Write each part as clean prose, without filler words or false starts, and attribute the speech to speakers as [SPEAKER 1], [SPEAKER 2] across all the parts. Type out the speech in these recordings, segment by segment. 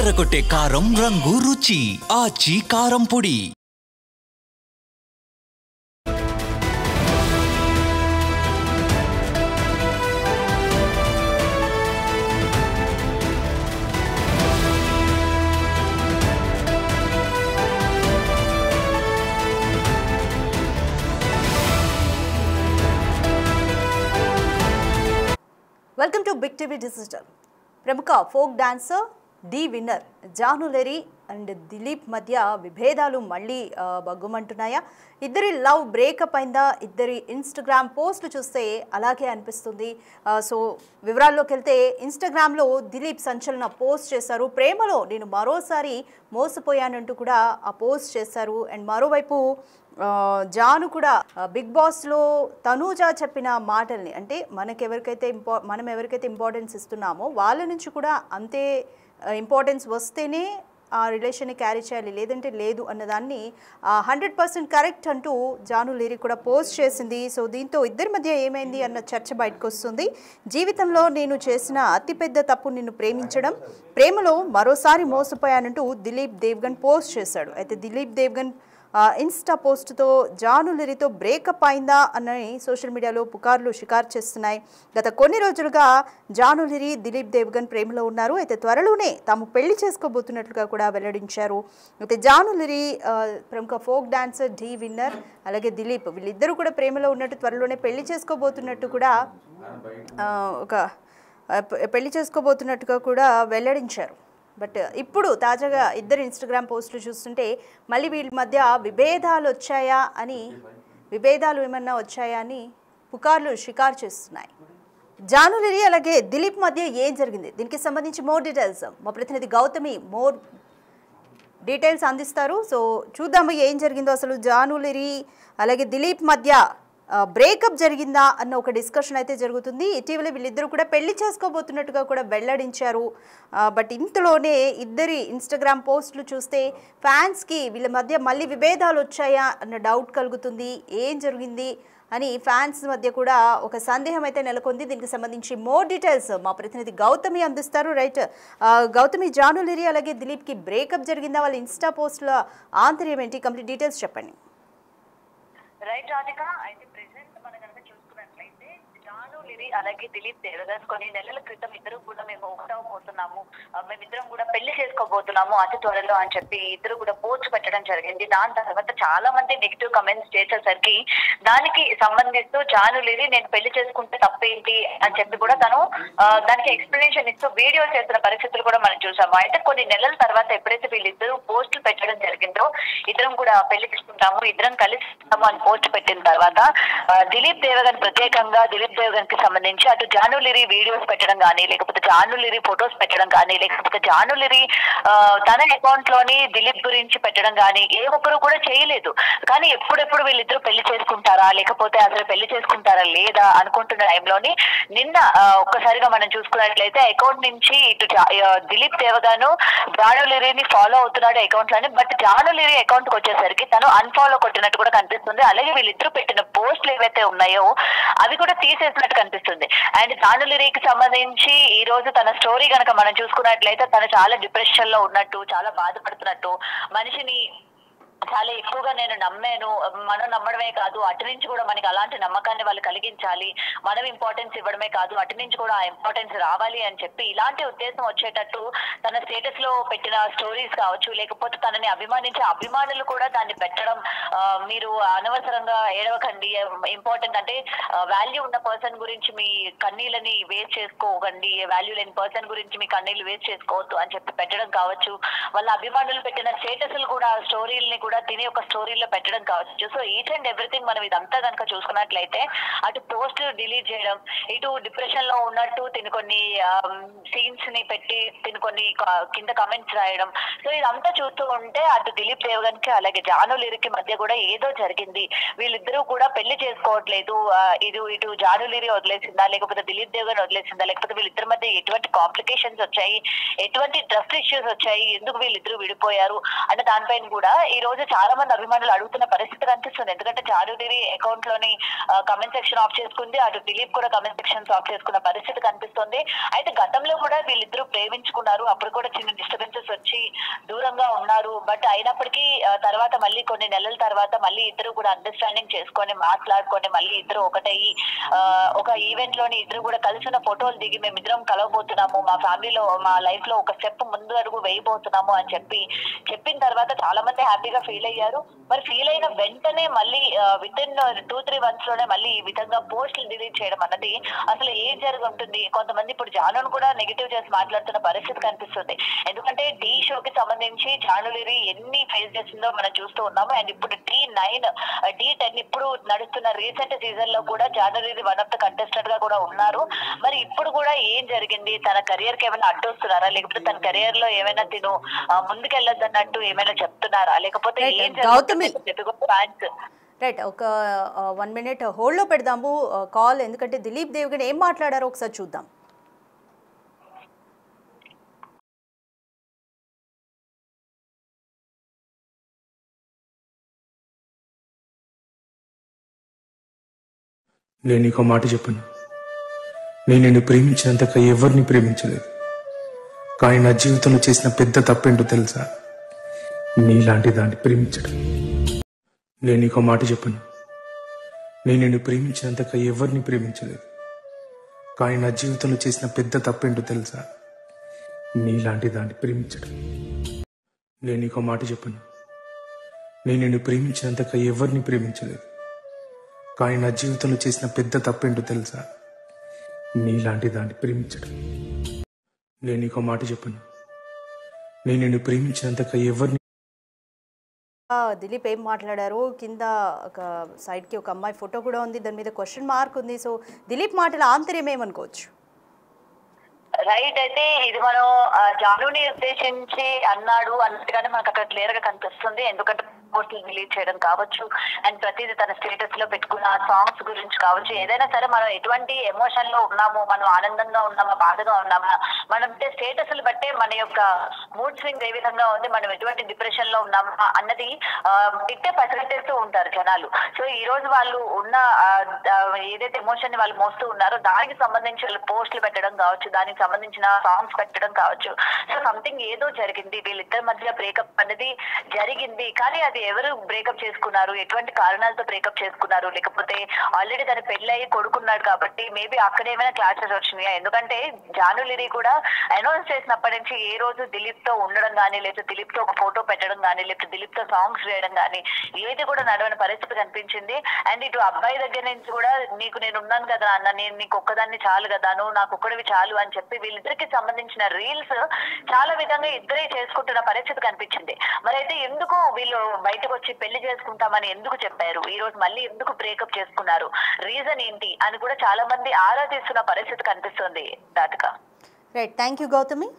[SPEAKER 1] ఎర్రగొట్టే కారం రంగు రుచి ఆచి కారం పొడి.
[SPEAKER 2] Welcome to Big TV digital. ప్రముఖ folk dancer Dhee winner Janulyri and Dilip మధ్య విభేదాలు మళ్ళీ బగ్గుమంటున్నాయా? ఇద్దరి లవ్ బ్రేకప్ అయిందా? ఇద్దరి ఇన్స్టాగ్రామ్ పోస్టులు చూస్తే అలాగే అనిపిస్తుంది. సో వివరాల్లోకి వెళ్తే ఇన్స్టాగ్రామ్లో దిలీప్ సంచలన పోస్ట్ చేశారు. ప్రేమలో నేను మరోసారి మోసపోయానంటూ కూడా ఆ పోస్ట్ చేశారు. అండ్ మరోవైపు జాను కూడా బిగ్ బాస్లో తనూజా చెప్పిన మాటల్ని, అంటే మనం ఎవరికైతే ఇంపార్టెన్స్ ఇస్తున్నామో వాళ్ళ నుంచి కూడా అంతే ఇంపార్టెన్స్ వస్తేనే ఆ రిలేషన్ని క్యారీ చేయాలి, లేదంటే లేదు అన్నదాన్ని 100% కరెక్ట్ అంటూ జానులెరీ కూడా పోస్ట్ చేసింది. సో దీంతో ఇద్దరి మధ్య ఏమైంది అన్న చర్చ బయటకు వస్తుంది. జీవితంలో నేను చేసిన అతిపెద్ద తప్పు నిన్ను ప్రేమించడం, ప్రేమలో మరోసారి మోసపోయానంటూ దిలీప్ దేవ్గన్ పోస్ట్ చేశాడు. అయితే దిలీప్ దేవ్గన్ ఇన్స్టా పోస్ట్తో జానులెరీతో బ్రేకప్ అయిందా అని సోషల్ మీడియాలో పుకార్లు షికారు చేస్తున్నాయి. గత కొన్ని రోజులుగా జానులెరీ దిలీప్ దేవ్గన్ ప్రేమలో ఉన్నారు. అయితే త్వరలోనే తాము పెళ్లి చేసుకోబోతున్నట్లుగా కూడా వెల్లడించారు. అయితే జానులెరీ ప్రముఖ ఫోక్ డాన్సర్ డి విన్నర్ అలాగే దిలీప్ వీళ్ళిద్దరూ కూడా ప్రేమలో ఉన్నట్టు, త్వరలోనే పెళ్లి చేసుకోబోతున్నట్టుగా కూడా వెల్లడించారు. బట్ ఇప్పుడు తాజాగా ఇద్దరు ఇన్స్టాగ్రామ్ పోస్టులు చూస్తుంటే మళ్ళీ వీళ్ళ మధ్య విభేదాలు ఏమన్నా వచ్చాయా అని పుకార్లు షికారు చేస్తున్నాయి. జానులెరీ అలాగే దిలీప్ మధ్య ఏం జరిగింది, దీనికి సంబంధించి మోర్ డీటెయిల్స్ మా ప్రతినిధి గౌతమి డీటెయిల్స్ అందిస్తారు. సో చూద్దాము ఏం జరిగిందో. అసలు జానులెరీ అలాగే దిలీప్ మధ్య బ్రేకప్ జరిగిందా అన్న ఒక డిస్కషన్ అయితే జరుగుతుంది. ఇటీవల వీళ్ళిద్దరూ కూడా పెళ్లి చేసుకోబోతున్నట్టుగా కూడా వెల్లడించారు. బట్ ఇంతలోనే ఇద్దరి ఇన్స్టాగ్రామ్ పోస్టులు చూస్తే ఫ్యాన్స్కి వీళ్ళ మధ్య మళ్ళీ విభేదాలు వచ్చాయా అన్న డౌట్ కలుగుతుంది. ఏం జరిగింది అని ఫ్యాన్స్ మధ్య కూడా ఒక సందేహం అయితే నెలకొంది. దీనికి సంబంధించి మోర్ డీటెయిల్స్ మా ప్రతినిధి గౌతమి అందిస్తారు. రైట్ గౌతమి, జానులెరీ అలాగే దిలీప్కి బ్రేకప్ జరిగిందా? వాళ్ళ ఇన్స్టా పోస్టుల ఆంతర్యం ఏంటి? కంప్లీట్ డీటెయిల్స్ చెప్పండి.
[SPEAKER 3] రైట్ రాధిక, అయితే ప్రెసెంట్ మనం కనుక చూసుకున్నట్లయితే జానులెరీ అలాగే దిలీప్ దేవ్గన్ కొన్ని నెలల క్రితం ఇద్దరు కూడా మేము ఒకటవబోతున్నాము, మేమిద్దరం కూడా పెళ్లి చేసుకోబోతున్నాము అతి త్వరలో అని చెప్పి ఇద్దరు కూడా పోస్ట్ పెట్టడం జరిగింది. దాని తర్వాత చాలా మంది నెగిటివ్ కమెంట్స్ చేసేసరికి దానికి సంబంధిస్తూ జానులెరీ నేను పెళ్లి చేసుకుంటే తప్పేంటి అని చెప్పి కూడా తను దానికి ఎక్స్ప్లెనేషన్ ఇస్తూ వీడియో చేస్తున్న పరిస్థితులు కూడా మనం చూసాము. అయితే కొన్ని నెలల తర్వాత ఎప్పుడైతే వీళ్ళిద్దరూ పోస్టులు పెట్టడం జరిగిందో ఇద్దరం కూడా పెళ్లి చేసుకుంటాము, ఇద్దరం కలిసి అని పోస్ట్ పెట్టిన తర్వాత దిలీప్ దేవ్గన్ ప్రత్యేకంగా దిలీప్ దేవ్గన్ కి సంబంధించి అటు జానులెరీ వీడియోస్ పెట్టడం కానీ, లేకపోతే జానులెరీ ఫొటోస్ పెట్టడం కానీ, లేకపోతే జానులెరీ తన అకౌంట్ లోని దిలీప్ గురించి పెట్టడం కానీ ఏ ఒక్కరు కూడా చేయలేదు. కానీ ఎప్పుడెప్పుడు వీళ్ళిద్దరూ పెళ్లి చేసుకుంటారా, లేకపోతే అసలు పెళ్లి చేసుకుంటారా లేదా అనుకుంటున్న టైంలోని నిన్న ఒక్కసారిగా మనం చూసుకున్నట్లయితే అకౌంట్ నుంచి ఇటు దిలీప్ దేవ్గన్ జానులెరీని ఫాలో అవుతున్నాడు అకౌంట్ లోని. బట్ జానులెరీ అకౌంట్ కి వచ్చేసరికి తను అన్ఫాలో కొట్టినట్టు కూడా కనిపిస్తుంది. అలాగే వీళ్ళిద్దరూ పెట్టిన పోస్టులు ఏవైతే ఉన్నాయో అవి కూడా తీసేసినట్టు కనిపిస్తుంది. అండ్ జానులెరీకి సంబంధించి ఈ రోజు తన స్టోరీ కనుక మనం చూసుకున్నట్లయితే తను చాలా డిప్రెషన్ లో ఉన్నట్టు, చాలా బాధపడుతున్నట్టు, మనిషిని చాలా ఎక్కువగా నేను నమ్మాను, మనం నమ్మడమే కాదు అటు నుంచి కూడా మనకి అలాంటి నమ్మకాన్ని వాళ్ళు కలిగించాలి, మనం ఇంపార్టెన్స్ ఇవ్వడమే కాదు అటు నుంచి కూడా ఆ ఇంపార్టెన్స్ రావాలి అని చెప్పి ఇలాంటి ఉద్దేశం వచ్చేటట్టు తన స్టేటస్ లో పెట్టిన స్టోరీస్ కావచ్చు, లేకపోతే తనని అభిమానించే అభిమానులు కూడా దాన్ని పెట్టడం, మీరు అనవసరంగా ఏడవకండి, ఇంపార్టెంట్ అంటే వాల్యూ ఉన్న పర్సన్ గురించి మీ కన్నీళ్ళని వేస్ట్ చేసుకోకండి, వాల్యూ లేని పర్సన్ గురించి మీ కన్నీళ్ళు వేస్ట్ చేసుకోవద్దు అని చెప్పి పెట్టడం కావచ్చు, వాళ్ళ అభిమానులు పెట్టిన స్టేటస్లు కూడా స్టోరీలని కూడా తిని ఒక స్టోరీలో పెట్టడం కావచ్చు. సో ఈచ్ అండ్ ఎవ్రీథింగ్ మనం ఇదంతా కనుక చూసుకున్నట్లయితే అటు పోస్ట్ డిలీట్ చేయడం, ఇటు డిప్రెషన్ లో ఉన్నట్టు తిని కొన్ని సీన్స్ ని పెట్టి తిని కొన్ని కింద కమెంట్స్ రాయడం. సో ఇదంతా చూస్తూ ఉంటే అటు దిలీప్ దేవ్గన్ కి అలాగే జానులెరీకి మధ్య కూడా ఏదో జరిగింది, వీళ్ళిద్దరూ కూడా పెళ్లి చేసుకోవట్లేదు, ఇటు జానులెరీ వదిలేసిందా, లేకపోతే దిలీప్ దేవ్గన్ వదిలేసిందా, లేకపోతే వీళ్ళిద్దరి మధ్య ఎటువంటి కాంప్లికేషన్స్ వచ్చాయి, ఎటువంటి ట్రస్ట్ ఇష్యూస్ వచ్చాయి, ఎందుకు వీళ్ళిద్దరూ విడిపోయారు అనే దానిపైన కూడా ఈ రోజు రోజు చాలా మంది అభిమానులు అడుగుతున్న పరిస్థితి కనిపిస్తుంది. ఎందుకంటే జానులిరి అకౌంట్ లోని కమెంట్ సెక్షన్ ఆఫ్ చేసుకుంది, అటు దిలీప్ కూడా కమెంట్ సెక్షన్స్ ఆఫ్ చేసుకున్న పరిస్థితి కనిపిస్తుంది. అయితే గతంలో కూడా వీళ్ళిద్దరూ ప్రేమించుకున్నారు, అప్పుడు కూడా చిన్న డిస్టర్బెన్సెస్ వచ్చి దూరంగా ఉన్నారు. బట్ అయినప్పటికీ తర్వాత మళ్ళీ కొన్ని నెలల తర్వాత మళ్ళీ ఇద్దరు కూడా అండర్స్టాండింగ్ చేసుకొని మాట్లాడుకొని మళ్ళీ ఇద్దరు ఒకటయ్యి ఒక ఈవెంట్ లోని ఇద్దరు కూడా కలిసిన ఫోటోలు దిగి మేమిద్దరం కలవబోతున్నాము, మా ఫ్యామిలీలో మా లైఫ్ లో ఒక స్టెప్ ముందు అడుగు వేయబోతున్నాము అని చెప్పిన తర్వాత చాలా మంది హ్యాపీగా ఫీల్ అయ్యారు. మరి ఫీల్ అయిన వెంటనే మళ్ళీ విత్ ఇన్ 2-3 months లోనే మళ్ళీ ఈ విధంగా పోస్టులు డిలీట్ చేయడం అన్నది అసలు ఏం జరిగి ఉంటుంది? కొంతమంది ఇప్పుడు జానును కూడా నెగిటివ్ చేసి మాట్లాడుతున్న పరిస్థితి కనిపిస్తుంది. ఎందుకంటే టీ షోకి సంబంధించి జానులిరి ఎన్ని ఫేస్ చేసిందో మనం చూస్తూ ఉన్నాము. అండ్ ఇప్పుడు D9 D10 ఇప్పుడు నడుస్తున్న రీసెంట్ సీజన్ లో కూడా జానులిరి వన్ ఆఫ్ ద కంటెస్టెంట్ గా కూడా ఉన్నారు. మరి ఇప్పుడు కూడా ఏం జరిగింది? తన కెరియర్ కి ఏమైనా అడ్డొస్తున్నారా, లేకపోతే తన కెరియర్ లో ఏమైనా తిను ముందుకెళ్ళొద్దన్నట్టు ఏమైనా చెప్తున్నారా, లేకపోతే ఏం జరుగుతుంది?
[SPEAKER 2] రైట్, ఒక 1 minute హోల్డ్ లో పెడదాము కాల్, ఎందుకంటే దిలీప్ దేవగన్ ఏం మాట్లాడారో ఒకసారి చూద్దాం.
[SPEAKER 4] నేను నీకు మాట చెప్పను, నేను నిన్ను ప్రేమించినంతగా ఎవరిని ప్రేమించలేదు. కానీ నా జీవితంలో చేసిన పెద్ద తప్పేంటో తెలుసా? నీలాంటి దాన్ని ప్రేమించడం. నేను నీకు మాట చెప్పను, నేను నిన్ను ప్రేమించినంతగా ఎవరిని ప్రేమించలేదు. కానీ నా జీవితంలో చేసిన పెద్ద తప్పేంటో తెలుసా? నీలాంటి దాన్ని ప్రేమించడం. నేను నీకు మాట చెప్పను, నేను నిన్ను ప్రేమించినంతగా ఎవరిని ప్రేమించలేదు. కానీ నా జీవితంలో చేసిన పెద్ద తప్పేంటో తెలుసా? నీలాంటి దాన్ని ప్రేమించడం. నేను నీకు మాట చెప్పను, నేను నిన్ను ప్రేమించినంతగా ఎవరిని.
[SPEAKER 2] దిలీప్ ఏం మాట్లాడారు? కింద ఒక సైడ్కి ఒక అమ్మాయి ఫోటో కూడా ఉంది, దాని మీద క్వశ్చన్ మార్క్ ఉంది. సో దిలీప్ మాటల ఆంతర్యం ఏమనుకోవచ్చు?
[SPEAKER 3] రైట్, అయితే ఇది మనం జానుని ఉద్దేశించి అన్నాడు అన్నట్టుగానే మనకు అక్కడ క్లియర్ గా కనిపిస్తుంది. ఎందుకంటే పోస్టులు డిలీట్ చేయడం కావచ్చు, అండ్ ప్రతిదీ తన స్టేటస్ లో పెట్టుకున్న సాంగ్స్ గురించి కావచ్చు, ఏదైనా సరే మనం ఎటువంటి ఎమోషన్ లో ఉన్నాము, మనం ఆనందంగా ఉన్నామా, బాధగా ఉన్నామా, మనం స్టేటస్లు బట్టే మన యొక్క మూడ్ స్వింగ్ ఏ విధంగా ఉంది, మనం ఎటువంటి డిప్రెషన్ లో ఉన్నామా అన్నది ఇట్టే పసిగట్టేస్తూ ఉంటారు జనాలు. సో ఈ రోజు వాళ్ళు ఉన్న ఏదైతే ఎమోషన్ ని వాళ్ళు మోస్తూ ఉన్నారో దానికి సంబంధించి వాళ్ళు పోస్టులు పెట్టడం కావచ్చు, దానికి సంబంధించిన సాంగ్స్ పెట్టడం కావచ్చు. సో సంథింగ్ ఏదో జరిగింది, వీళ్ళిద్దరి మధ్య బ్రేకప్ అనేది జరిగింది. కానీ అది ఎవరు బ్రేకప్ చేసుకున్నారు, ఎటువంటి కారణాలతో బ్రేకప్ చేసుకున్నారు, లేకపోతే ఆల్రెడీ తన పెళ్ళయి కొడుకున్నాడు కాబట్టి మేబీ అక్కడ ఏమైనా క్లాషెస్ వచ్చినాయా? ఎందుకంటే జానులిరి కూడా అనౌన్స్ చేసినప్పటి నుంచి ఏ రోజు దిలీప్ తో ఉండడం కానీ, లేకపోతే దిలీప్ తో ఒక ఫోటో పెట్టడం కానీ, లేకపోతే దిలీప్ తో సాంగ్స్ చేయడం కానీ ఏది కూడా నడవని పరిస్థితి కనిపించింది. అండ్ ఇటు అబ్బాయి దగ్గర నుంచి కూడా నీకు నేను ఉన్నాను కదా అన్న, నేను నీకు ఒక్కదాన్ని చాలు కదా, నువ్వు నాకు ఒక్కడివి చాలు అని చెప్పి వీళ్ళిద్దరికి సంబంధించిన రీల్స్ చాలా విధంగా ఇద్దరే చేసుకుంటున్న పరిస్థితి కనిపించింది. మరి అయితే ఎందుకు వీళ్ళు బయటకు వచ్చి పెళ్లి చేసుకుంటామని ఎందుకు చెప్పారు? ఈ రోజు మళ్ళీ ఎందుకు బ్రేకప్ చేసుకున్నారు, రీజన్ ఏంటి అని కూడా చాలా మంది ఆరాధిస్తున్న పరిస్థితి కనిపిస్తుంది. దాటిక
[SPEAKER 2] right, thank you Gautami.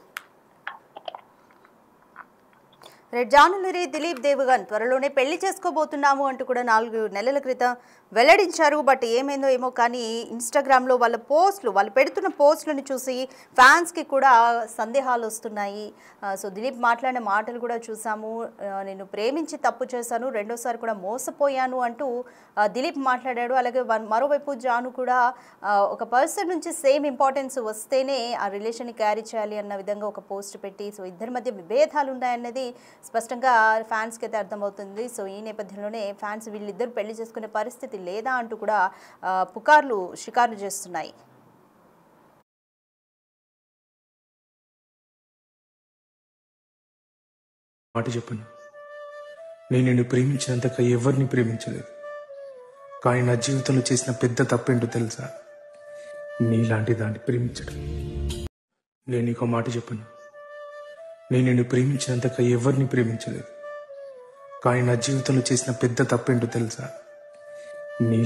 [SPEAKER 2] Janulyri Dilip Devgan త్వరలోనే పెళ్లి చేసుకోబోతున్నాము అంటూ కూడా 4 నెలల క్రితం వెల్లడించారు. బట్ ఏమైందో ఏమో కానీ ఇన్స్టాగ్రామ్లో వాళ్ళ పోస్టులు, వాళ్ళు పెడుతున్న పోస్టులను చూసి ఫ్యాన్స్కి కూడా సందేహాలు వస్తున్నాయి. సో దిలీప్ మాట్లాడిన మాటలు కూడా చూసాము. నేను ప్రేమించి తప్పు చేశాను, రెండోసారి కూడా మోసపోయాను అంటూ దిలీప్ మాట్లాడాడు. అలాగే మరోవైపు జాను కూడా ఒక పర్సన్ నుంచి సేమ్ ఇంపార్టెన్స్ వస్తేనే ఆ రిలేషన్ని క్యారీ చేయాలి అన్న విధంగా ఒక పోస్ట్ పెట్టి, సో ఇద్దరి మధ్య విభేదాలు ఉన్నాయన్నది స్పష్టంగా ఫ్యాన్స్కి అయితే అర్థమవుతుంది. సో ఈ నేపథ్యంలోనే ఫ్యాన్స్ వీళ్ళిద్దరు పెళ్లి చేసుకునే పరిస్థితి లేదా అంటూ కూడా పుకార్లు షికార్లు చేస్తున్నాయి.
[SPEAKER 4] మాట చెప్పను, నేను నిన్ను ప్రేమించినంతగా ఎవరిని ప్రేమించలేదు. కానీ నా జీవితంలో చేసిన పెద్ద తప్పేంటో తెలుసా? నీలాంటి దాన్ని ప్రేమించడం. నేను నీకు మాట చెప్పను, నేను నిన్ను ప్రేమించినంతగా ఎవరిని ప్రేమించలేదు. కానీ నా జీవితంలో చేసిన పెద్ద తప్పేంటో తెలుసా? నీలా